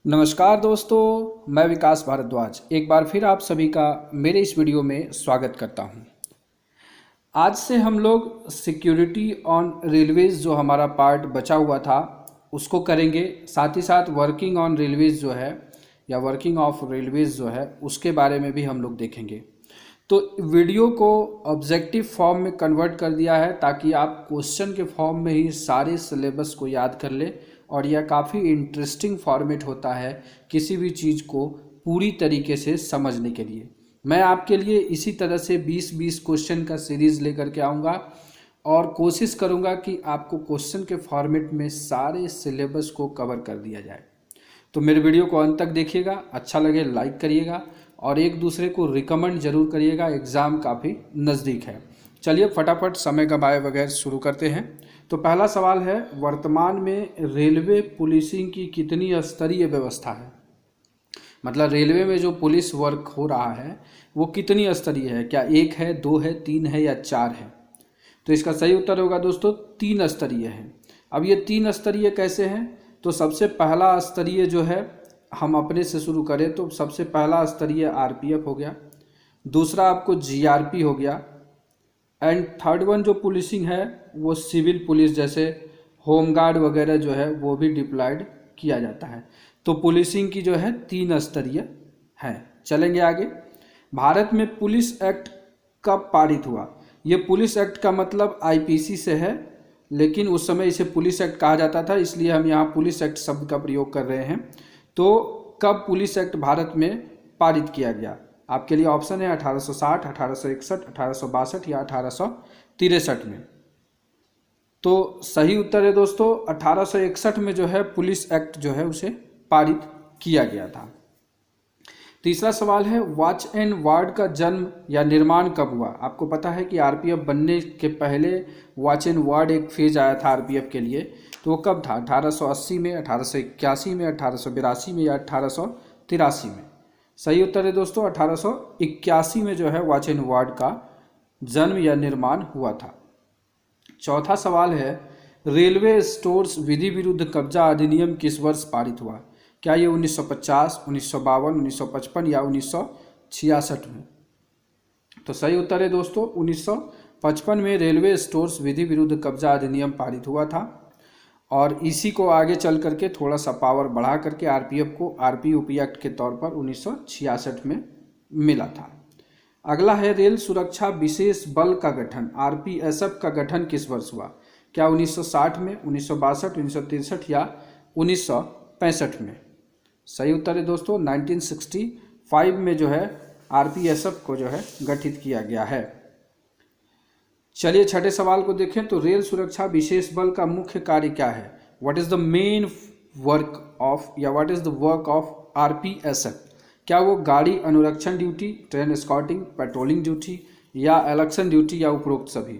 नमस्कार दोस्तों, मैं विकास भारद्वाज एक बार फिर आप सभी का मेरे इस वीडियो में स्वागत करता हूं। आज से हम लोग सिक्योरिटी ऑन रेलवेज़ जो हमारा पार्ट बचा हुआ था उसको करेंगे। साथ ही साथ वर्किंग ऑन रेलवेज़ जो है या वर्किंग ऑफ रेलवेज़ जो है उसके बारे में भी हम लोग देखेंगे। तो वीडियो को ऑब्जेक्टिव फॉर्म में कन्वर्ट कर दिया है ताकि आप क्वेश्चन के फॉर्म में ही सारे सिलेबस को याद कर ले, और यह काफ़ी इंटरेस्टिंग फॉर्मेट होता है किसी भी चीज़ को पूरी तरीके से समझने के लिए। मैं आपके लिए इसी तरह से 20-20 क्वेश्चन का सीरीज़ लेकर के आऊँगा और कोशिश करूँगा कि आपको क्वेश्चन के फॉर्मेट में सारे सिलेबस को कवर कर दिया जाए। तो मेरे वीडियो को अंत तक देखिएगा, अच्छा लगे लाइक करिएगा और एक दूसरे को रिकमेंड जरूर करिएगा। एग्ज़ाम काफ़ी नज़दीक है। चलिए फटाफट समय गंवाए बगैर शुरू करते हैं। तो पहला सवाल है, वर्तमान में रेलवे पुलिसिंग की कितनी स्तरीय व्यवस्था है? मतलब रेलवे में जो पुलिस वर्क हो रहा है वो कितनी स्तरीय है? क्या 1 है, 2 है, 3 है या 4 है? तो इसका सही उत्तर होगा दोस्तों 3 स्तरीय है। अब ये 3 स्तरीय कैसे हैं? तो सबसे पहला स्तरीय जो है, हम अपने से शुरू करें तो सबसे पहला स्तरीय आरपीएफ हो गया, दूसरा आपको जीआरपी हो गया, एंड थर्ड वन जो पुलिसिंग है वो सिविल पुलिस जैसे होमगार्ड वगैरह जो है वो भी डिप्लॉयड किया जाता है। तो पुलिसिंग की जो है 3 स्तरीय है। चलेंगे आगे। भारत में पुलिस एक्ट कब पारित हुआ? ये पुलिस एक्ट का मतलब आईपीसी से है, लेकिन उस समय इसे पुलिस एक्ट कहा जाता था, इसलिए हम यहाँ पुलिस एक्ट शब्द का प्रयोग कर रहे हैं। तो कब पुलिस एक्ट भारत में पारित किया गया? आपके लिए ऑप्शन है 1860, 1861, 1862 या 1863 में। तो सही उत्तर है दोस्तों 1861 में जो है पुलिस एक्ट जो है उसे पारित किया गया था। तीसरा सवाल है, वॉच एंड वार्ड का जन्म या निर्माण कब हुआ? आपको पता है कि आरपीएफ बनने के पहले वॉच एंड वार्ड एक फेज आया था आरपीएफ के लिए, तो वो कब था? 1880 में, 1881 में, 1882 में या 1883 में? सही उत्तर है दोस्तों 1881 में जो है वॉच एंड वार्ड का जन्म या निर्माण हुआ था। चौथा सवाल है, रेलवे स्टोर्स विधि विरुद्ध कब्जा अधिनियम किस वर्ष पारित हुआ? क्या ये 1950, 1952, 1955 या 1966 में? तो सही उत्तर है दोस्तों 1955 में रेलवे स्टोर्स विधि विरुद्ध कब्जा अधिनियम पारित हुआ था, और इसी को आगे चल करके थोड़ा सा पावर बढ़ा करके आरपीएफ को आरपीयूपी एक्ट के तौर पर 1966 में मिला था। अगला है, रेल सुरक्षा विशेष बल का गठन आरपीएसएफ का गठन किस वर्ष हुआ? क्या 1960 में, 1962, 1963 या 1965 में? सही उत्तर है दोस्तों 1965 में जो है आरपीएसएफ को जो है गठित किया गया है। चलिए छठे सवाल को देखें। तो रेल सुरक्षा विशेष बल का मुख्य कार्य क्या है? What is the main work of या what is the work of RPSF? क्या वो गाड़ी अनुरक्षण duty, train escorting, patrolling duty या इलेक्शन ड्यूटी या उपरोक्त सभी?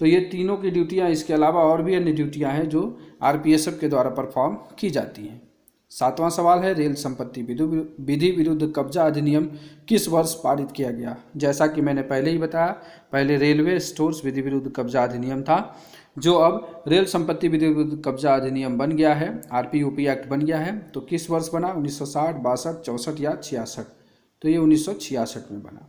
तो ये तीनों की ड्यूटियां, इसके अलावा और भी अन्य ड्यूटियां हैं जो आरपीएसएफ के द्वारा परफॉर्म की जाती हैं। सातवां सवाल है, रेल संपत्ति विधि विरुद्ध कब्जा अधिनियम किस वर्ष पारित किया गया? जैसा कि मैंने पहले ही बताया, पहले रेलवे स्टोर्स विधि विरुद्ध कब्जा अधिनियम था, जो अब रेल संपत्ति विधि विरुद्ध कब्जा अधिनियम बन गया है, आरपीयूपी एक्ट बन गया है। तो किस वर्ष बना? 1960, 62, 64 या 66? तो ये 1966 में बना।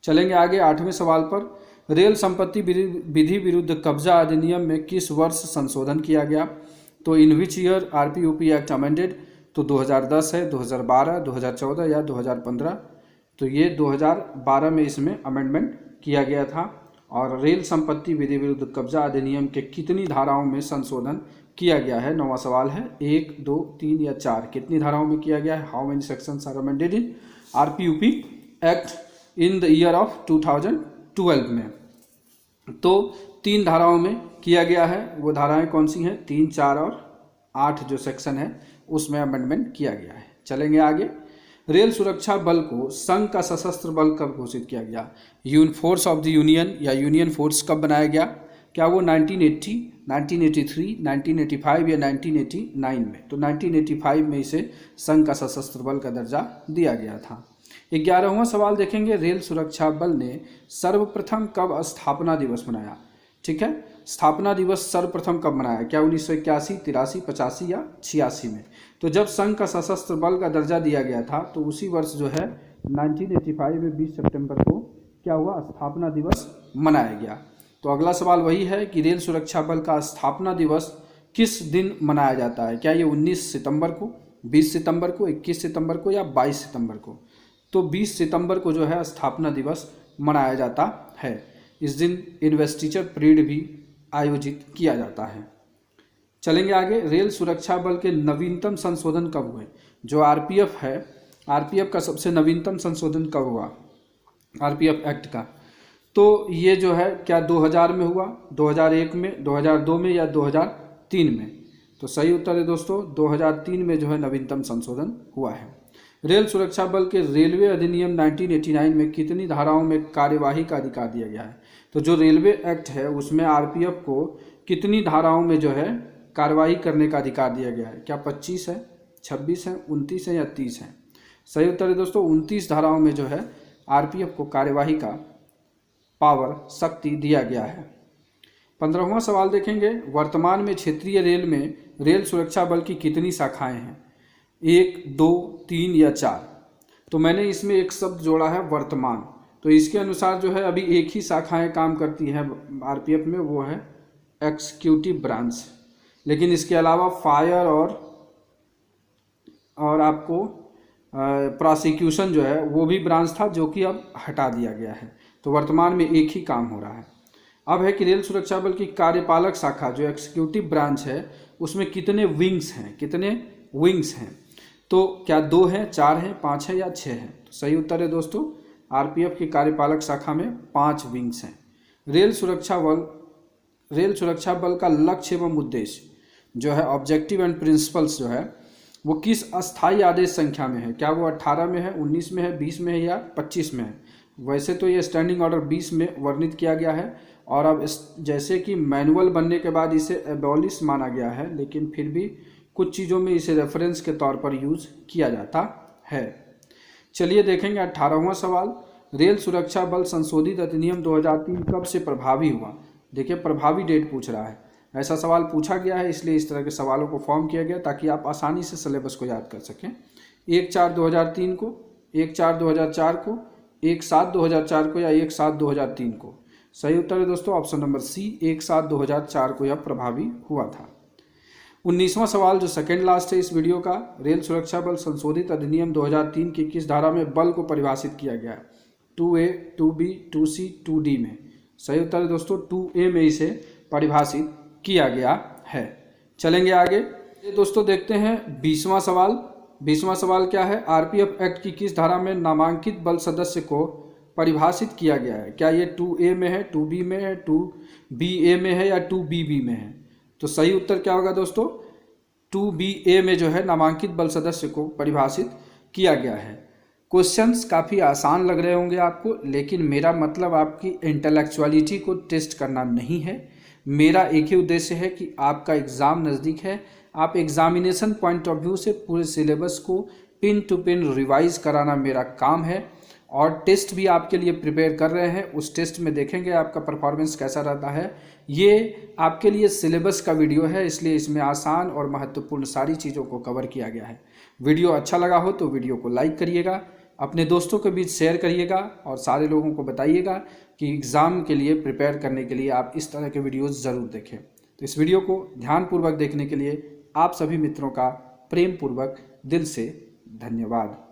चलेंगे आगे 8वें सवाल पर, रेल संपत्ति विधि विरुद्ध कब्जा अधिनियम में किस वर्ष संशोधन किया गया? तो इन विच ईयर आरपीयूपी एक्ट अमेंडेड? तो 2010 है, 2012, 2014 या 2015? तो ये 2012 में इसमें अमेंडमेंट किया गया था। और रेल संपत्ति विधि विरुद्ध कब्जा अधिनियम के कितनी धाराओं में संशोधन किया गया है? 9वां सवाल है, 1, 2, 3 या 4? कितनी धाराओं में किया गया है? How many sections are amended in RPUP act in the year of 2012 में? तो 3 धाराओं में किया गया है। वो धाराएं कौन सी हैं? 3, 4 और 8 जो सेक्शन है उसमें अमेंडमेंट किया गया है। चलेंगे आगे। रेल सुरक्षा बल को संघ का सशस्त्र बल कब घोषित किया गया? फोर्स ऑफ द यूनियन या यूनियन फोर्स कब बनाया गया? क्या वो 1980, 1983, 1985 या 1989 में? तो 1985 में इसे संघ का सशस्त्र बल का दर्जा दिया गया था। 11वां सवाल देखेंगे, रेल सुरक्षा बल ने सर्वप्रथम कब स्थापना दिवस मनाया? ठीक है, स्थापना दिवस सर्वप्रथम कब मनाया? क्या 1981, 83, 85 या 86 में? तो जब संघ का सशस्त्र बल का दर्जा दिया गया था तो उसी वर्ष जो है 1985 में 20 सितंबर को क्या हुआ? स्थापना दिवस मनाया गया। तो अगला सवाल वही है कि रेल सुरक्षा बल का स्थापना दिवस किस दिन मनाया जाता है? क्या ये 19 सितंबर को, 20 सितंबर को, 21 सितंबर को या 22 सितंबर को? तो 20 सितंबर को जो है स्थापना दिवस मनाया जाता है। इस दिन इन्वेस्टिचर परेड भी आयोजित किया जाता है। चलेंगे आगे। रेल सुरक्षा बल के नवीनतम संशोधन कब हुए? जो आरपीएफ है, आरपीएफ का सबसे नवीनतम संशोधन कब हुआ? आरपीएफ एक्ट का। तो ये जो है क्या 2000 में हुआ, 2001 में, 2002 में या 2003 में? तो सही उत्तर है दोस्तों 2003 में जो है नवीनतम संशोधन हुआ है। रेल सुरक्षा बल के रेलवे अधिनियम 1989 में कितनी धाराओं में कार्यवाही का अधिकार दिया गया है? तो जो रेलवे एक्ट है उसमें आरपीएफ को कितनी धाराओं में जो है कार्यवाही करने का अधिकार दिया गया है? क्या 25 है, 26 है, 29 है या 30 है? सही उत्तर है दोस्तों 29 धाराओं में जो है आरपीएफ को कार्यवाही का पावर, शक्ति दिया गया है। 15वां सवाल देखेंगे। वर्तमान में क्षेत्रीय रेल में रेल सुरक्षा बल की कितनी शाखाएं हैं? 1, 2, 3 या 4? तो मैंने इसमें एक शब्द जोड़ा है वर्तमान। तो इसके अनुसार जो है अभी एक ही शाखाएं काम करती है आरपीएफ में, वो है एग्जीक्यूटिव ब्रांच। लेकिन इसके अलावा फायर और आपको प्रोसिक्यूशन जो है वो भी ब्रांच था जो कि अब हटा दिया गया है। तो वर्तमान में एक ही काम हो रहा है। अब है कि रेल सुरक्षा बल की कार्यपालक शाखा जो एग्जीक्यूटिव ब्रांच है उसमें कितने विंग्स हैं? कितने विंग्स हैं? तो क्या 2 हैं, 4 हैं, 5 हैं या 6 हैं? तो सही उत्तर है दोस्तों आरपीएफ की कार्यपालक शाखा में 5 विंग्स हैं। रेल सुरक्षा बल का लक्ष्य एवं उद्देश्य जो है ऑब्जेक्टिव एंड प्रिंसिपल्स जो है वो किस अस्थायी आदेश संख्या में है? क्या वो 18 में है, 19 में है, 20 में है या 25 में है? वैसे तो ये स्टैंडिंग ऑर्डर 20 में वर्णित किया गया है और अब जैसे कि मैनुअल बनने के बाद इसे एबॉलिश माना गया है, लेकिन फिर भी कुछ चीज़ों में इसे रेफरेंस के तौर पर यूज़ किया जाता है। चलिए देखेंगे 18वां सवाल। रेल सुरक्षा बल संशोधित अधिनियम 2003 कब से प्रभावी हुआ? देखिए प्रभावी डेट पूछ रहा है। ऐसा सवाल पूछा गया है इसलिए इस तरह के सवालों को फॉर्म किया गया ताकि आप आसानी से सिलेबस को याद कर सकें। 1/4/2003 को, 1/4/2004 को, 1/7/2004 को या 1/7/2003 को? सही उत्तर है दोस्तों ऑप्शन नंबर सी, 1/7/2004 को यह प्रभावी हुआ था। 19वां सवाल जो सेकेंड लास्ट है इस वीडियो का। रेल सुरक्षा बल संशोधित अधिनियम 2003 की किस धारा में बल को परिभाषित किया गया है? 2A, 2B, 2C, 2D में? सही उत्तर है दोस्तों 2A में इसे परिभाषित किया गया है। चलेंगे आगे। ये दोस्तों देखते हैं 20वां सवाल। 20वां सवाल क्या है? आरपीएफ एक्ट की किस धारा में नामांकित बल सदस्य को परिभाषित किया गया है? क्या ये 2A में है, 2B में है, 2BA में है या 2BB में है? तो सही उत्तर क्या होगा दोस्तों 2BA में जो है नामांकित बल सदस्य को परिभाषित किया गया है। क्वेश्चंस काफ़ी आसान लग रहे होंगे आपको, लेकिन मेरा मतलब आपकी इंटेलेक्चुअलिटी को टेस्ट करना नहीं है। मेरा एक ही उद्देश्य है कि आपका एग्ज़ाम नज़दीक है, आप एग्जामिनेशन पॉइंट ऑफ व्यू से पूरे सिलेबस को पिन टू पिन रिवाइज कराना मेरा काम है और टेस्ट भी आपके लिए प्रिपेयर कर रहे हैं। उस टेस्ट में देखेंगे आपका परफॉर्मेंस कैसा रहता है। ये आपके लिए सिलेबस का वीडियो है इसलिए इसमें आसान और महत्वपूर्ण सारी चीज़ों को कवर किया गया है। वीडियो अच्छा लगा हो तो वीडियो को लाइक करिएगा, अपने दोस्तों के बीच शेयर करिएगा और सारे लोगों को बताइएगा कि एग्ज़ाम के लिए प्रिपेयर करने के लिए आप इस तरह के वीडियोज़ ज़रूर देखें। तो इस वीडियो को ध्यानपूर्वक देखने के लिए आप सभी मित्रों का प्रेम पूर्वक दिल से धन्यवाद।